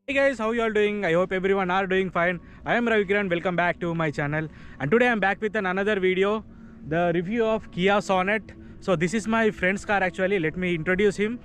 Hey guys, how you all doing? I hope everyone are doing fine. I am Ravi Kiran. Welcome back to my channel. And today I am back with another video, the review of Kia Sonet. So this is my friend's car actually. Let me introduce him.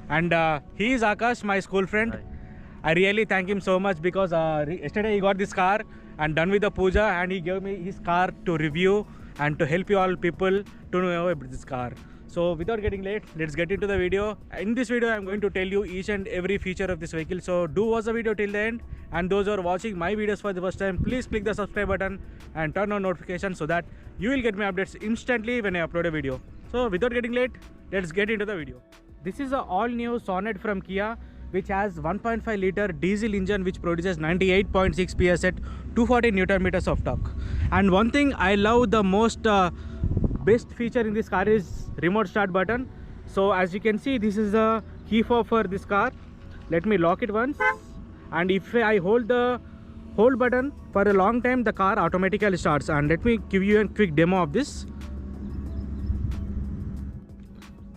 And he is Akash, my school friend. Hi. I really thank him so much because yesterday he got this car and done with the puja, and he gave me his car to review and to help you all people to know about this car. So without getting late, let's get into the video. In this video, I'm going to tell you each and every feature of this vehicle. So do watch the video till the end. And those who are watching my videos for the first time, please click the subscribe button and turn on notifications so that you will get my updates instantly when I upload a video. So without getting late, let's get into the video. This is an all-new Sonet from Kia, which has 1.5 liter diesel engine which produces 98.6 PS at 240 Newton meters of torque. And one thing I love the most best feature in this car is remote start button. So as you can see, this is the key fob for this car. Let me lock it once, and if I hold the hold button for a long time, the car automatically starts. And let me give you a quick demo of this.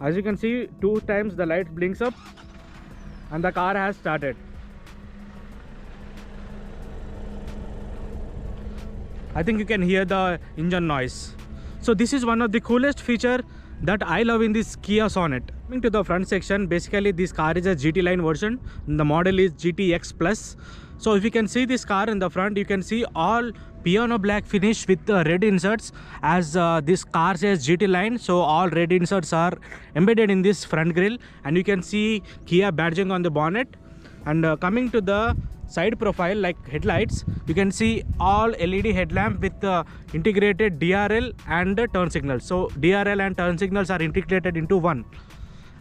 As you can see, 2 times the light blinks up and the car has started. I think you can hear the engine noise. So this is one of the coolest feature that I love in this Kia Sonet. Coming to the front section, basically this car is a GT line version. The model is GTX Plus. So if you can see this car in the front, you can see all piano black finish with red inserts, as this car says GT line. So all red inserts are embedded in this front grille, and you can see Kia badging on the bonnet. And coming to the side profile, like headlights, you can see all LED headlamp with integrated DRL and turn signals. So DRL and turn signals are integrated into one,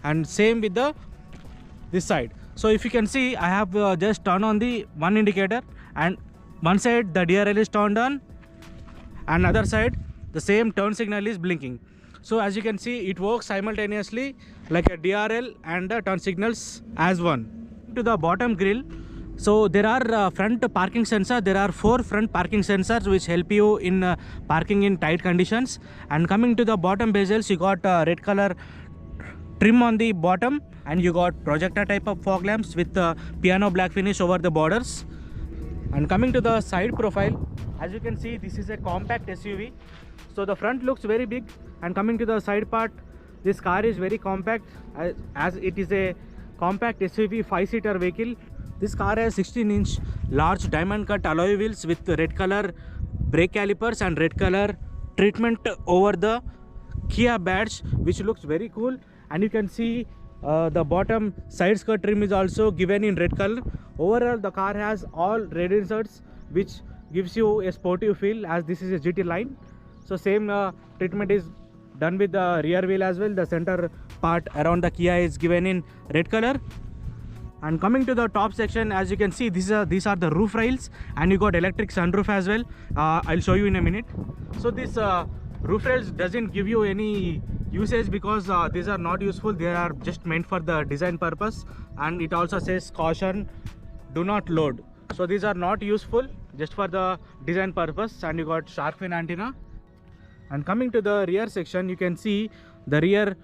and same with the this side. So if you can see, I have just turned on the one indicator, and one side the DRL is turned on, and other side the same turn signal is blinking. So as you can see, it works simultaneously like a DRL and the turn signals as one. To the bottom grille, so there are front parking sensor. There are 4 front parking sensors which help you in parking in tight conditions. And coming to the bottom bezels, you got red color trim on the bottom, and you got projector type of fog lamps with piano black finish over the borders. And coming to the side profile, as you can see, this is a compact SUV. So the front looks very big, and coming to the side part, this car is very compact as it is a compact SUV 5-seater vehicle. This car has 16-inch large diamond cut alloy wheels with red color brake calipers and red color treatment over the Kia badge, which looks very cool. And you can see the bottom side skirt trim is also given in red color. Overall, the car has all red inserts, which gives you a sportive feel, as this is a GT line. So same treatment is done with the rear wheel as well. The center part around the Kia is given in red color. And coming to the top section, as you can see, these are the roof rails, and you got electric sunroof as well. I'll show you in a minute. So this roof rails doesn't give you any usage because these are not useful. They are just meant for the design purpose, and it also says caution, do not load. So these are not useful, just for the design purpose. And you got shark fin antenna. And coming to the rear section, you can see the rear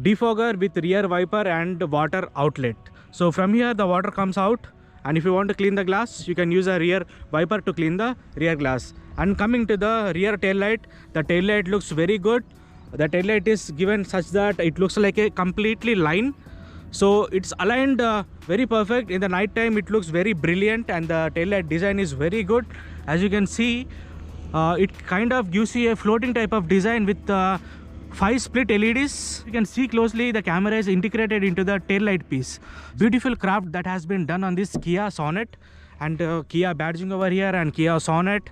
defogger with rear wiper and water outlet. So from here the water comes out, and if you want to clean the glass, you can use a rear wiper to clean the rear glass. And coming to the rear tail light, the tail light looks very good. The tail light is given such that it looks like a completely line. So it's aligned very perfect. In the night time it looks very brilliant, and the tail light design is very good. As you can see, it kind of gives you a floating type of design with 5 split LEDs. You can see closely, the camera is integrated into the tail light piece. Beautiful craft that has been done on this Kia Sonet, and Kia badging over here and Kia Sonet.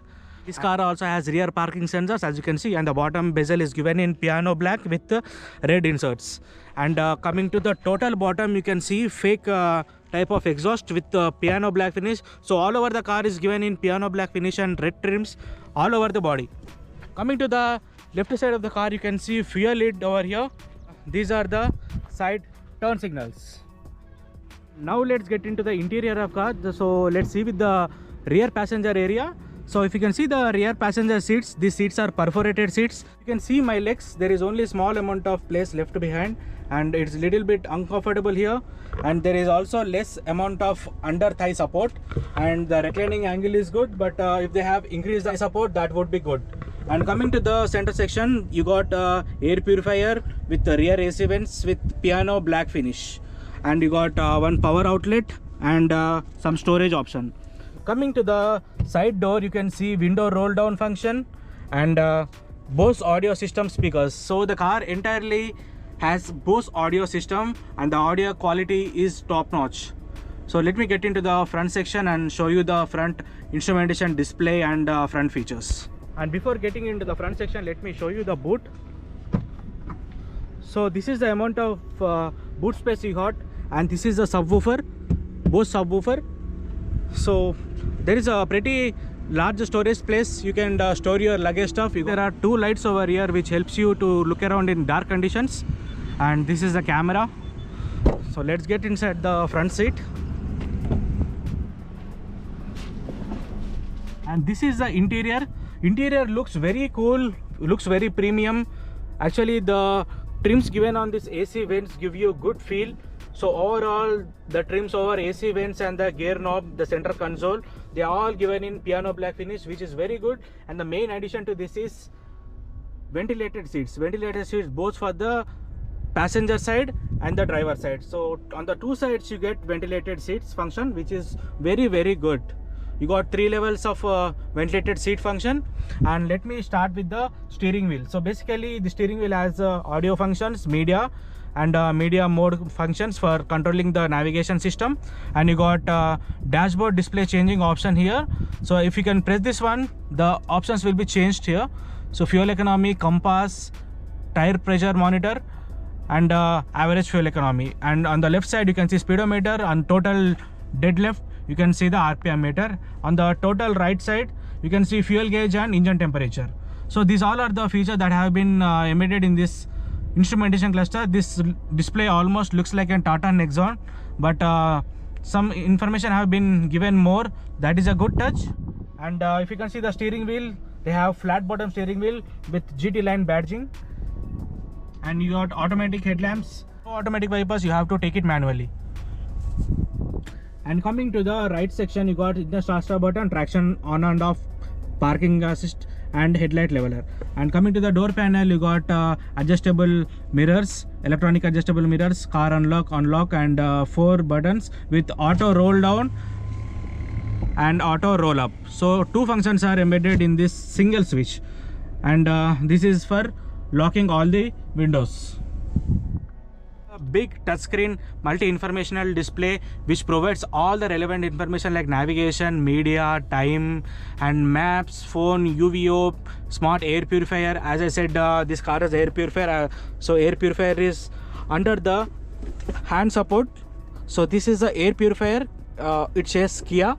This car also has rear parking sensors, as you can see, and the bottom bezel is given in piano black with red inserts. And coming to the total bottom, you can see fake type of exhaust with piano black finish. So all over the car is given in piano black finish and red trims all over the body. Coming to the left side of the car, you can see fuel lid over here. These are the side turn signals. Now let's get into the interior of car. So let's see with the rear passenger area. So if you can see the rear passenger seats, these seats are perforated seats. You can see my legs, there is only small amount of place left behind, and it's little bit uncomfortable here, and there is also less amount of under thigh support, and the reclining angle is good, but if they have increased thigh support, that would be good. And coming to the center section, you got air purifier with the rear AC vents with piano black finish, and you got one power outlet and some storage option. Coming to the side door, you can see window roll down function and Bose audio system speakers. So the car entirely has Bose audio system and the audio quality is top notch. So let me get into the front section and show you the front instrumentation display and front features. And before getting into the front section, let me show you the boot. So this is the amount of boot space you got, and this is the subwoofer, Bose subwoofer. So there is a pretty large storage place. You can store your luggage stuff. There are two lights over here which helps you to look around in dark conditions, and this is the camera. So let's get inside the front seat. And this is the interior. Interior looks very cool, looks very premium. Actually the trims given on this AC vents give you a good feel. So overall the trims over AC vents and the gear knob, the center console, they are all given in piano black finish, which is very good. And the main addition to this is ventilated seats. Ventilated seats both for the passenger side and the driver side. So on the two sides you get ventilated seats function, which is very good. You got 3 levels of ventilated seat function. And let me start with the steering wheel. So basically the steering wheel has audio functions, media and media mode functions for controlling the navigation system, and you got dashboard display changing option here. So if you can press this one, the options will be changed here. So fuel economy, compass, tire pressure monitor and average fuel economy. And on the left side you can see speedometer. On total dead left you can see the RPM meter. On the total right side you can see fuel gauge and engine temperature. So these all are the features that have been embedded in this instrumentation cluster. This display almost looks like a Tata Nexon, but some information have been given more. That is a good touch. And if you can see the steering wheel, they have flat bottom steering wheel with GT line badging, and you got automatic headlamps. No automatic wipers, you have to take it manually. And coming to the right section, you got the start button, traction on and off, parking assist and headlight leveler. And coming to the door panel, you got adjustable mirrors, electronic adjustable mirrors, car unlock and 4 buttons with auto roll down and auto roll up. So 2 functions are embedded in this single switch, and this is for locking all the windows. A big touchscreen multi-informational display which provides all the relevant information like navigation, media, time and maps, phone, UVO, smart air purifier. As I said, this car has air purifier, so air purifier is under the hand support. So this is the air purifier, it says Kia.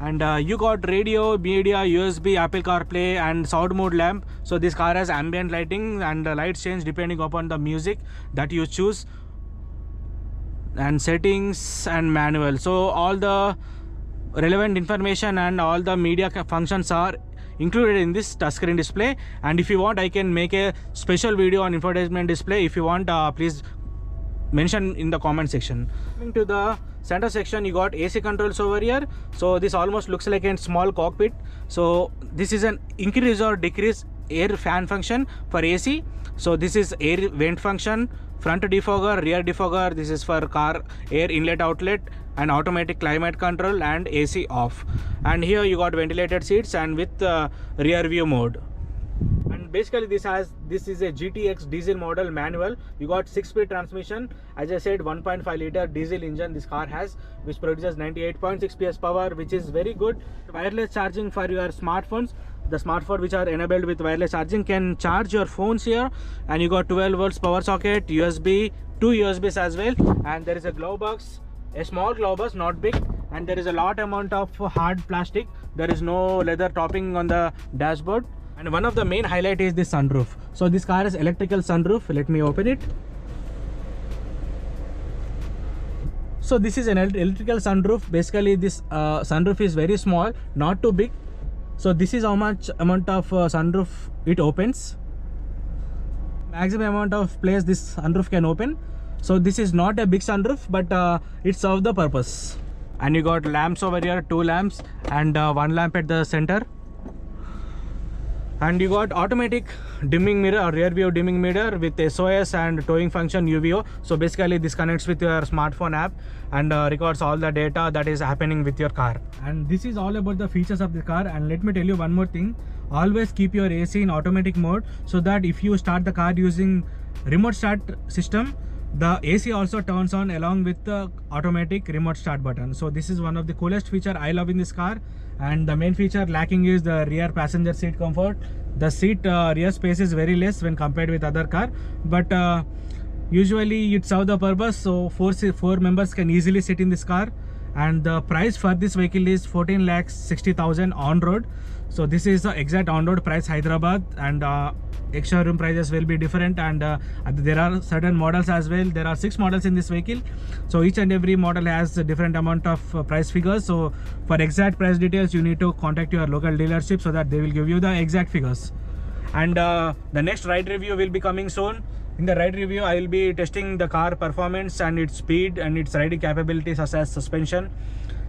And you got radio, media, USB, Apple CarPlay and sound mode lamp. So this car has ambient lighting, and the lights change depending upon the music that you choose, and settings and manual. So all the relevant information and all the media functions are included in this touchscreen display. And if you want, I can make a special video on infotainment display. If you want, please mention in the comment section. Coming to the center section, you got AC controls over here. So this almost looks like a small cockpit. So this is an increase or decrease air fan function for AC. So this is air vent function, front defogger, rear defogger. This is for car air inlet outlet and automatic climate control and AC off. And here you got ventilated seats and with rear view mode. And basically this is a GTX diesel model manual. You got 6-speed transmission. As I said, 1.5 liter diesel engine this car has, which produces 98.6 PS power, which is very good. Wireless charging for your smartphones. The smartphone which are enabled with wireless charging can charge your phones here. And you got 12 volts power socket, USB, 2 USBs as well. And there is a glove box, a small glove box, not big. And there is a lot amount of hard plastic. There is no leather topping on the dashboard. And one of the main highlight is this sunroof. So this car is electrical sunroof. Let me open it. So this is an electrical sunroof. Basically this sunroof is very small, not too big. So this is how much amount of sunroof it opens. maximum amount of place this sunroof can open. So this is not a big sunroof, but it serves the purpose. And you got lamps over here, 2 lamps and 1 lamp at the center. And you got automatic dimming mirror or rear view dimming mirror with SOS and towing function UVO. So basically this connects with your smartphone app and records all the data that is happening with your car. And this is all about the features of the car. And let me tell you one more thing, always keep your AC in automatic mode, so that if you start the car using remote start system, the AC also turns on along with the automatic remote start button. So this is one of the coolest feature I love in this car. And the main feature lacking is the rear passenger seat comfort. The seat rear space is very less when compared with other car, but usually it serves the purpose. So four members can easily sit in this car. And the price for this vehicle is 14,60,000 on road. So this is the exact on road price Hyderabad, and extra room prices will be different. And there are certain models as well. There are 6 models in this vehicle, so each and every model has a different amount of price figures. So for exact price details, you need to contact your local dealership so that they will give you the exact figures. And the next ride review will be coming soon. In the ride review, I will be testing the car performance and its speed and its riding capabilities, such as suspension.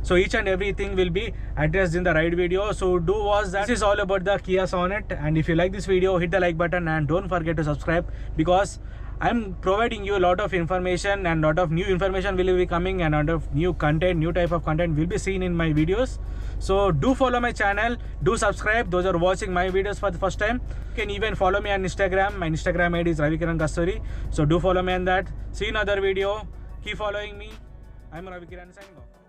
So each and everything will be addressed in the ride video. So do watch that. This is all about the Kia Sonet. And if you like this video, hit the like button and don't forget to subscribe, because I'm providing you a lot of information, and a lot of new information will be coming, and a lot of new content, new type of content will be seen in my videos. So do follow my channel, do subscribe. Those are watching my videos for the first time, you can even follow me on Instagram. My Instagram ID is Ravikiran Kasturi. So do follow me on that. See you in another video. Keep following me. I'm Ravikiran signing off.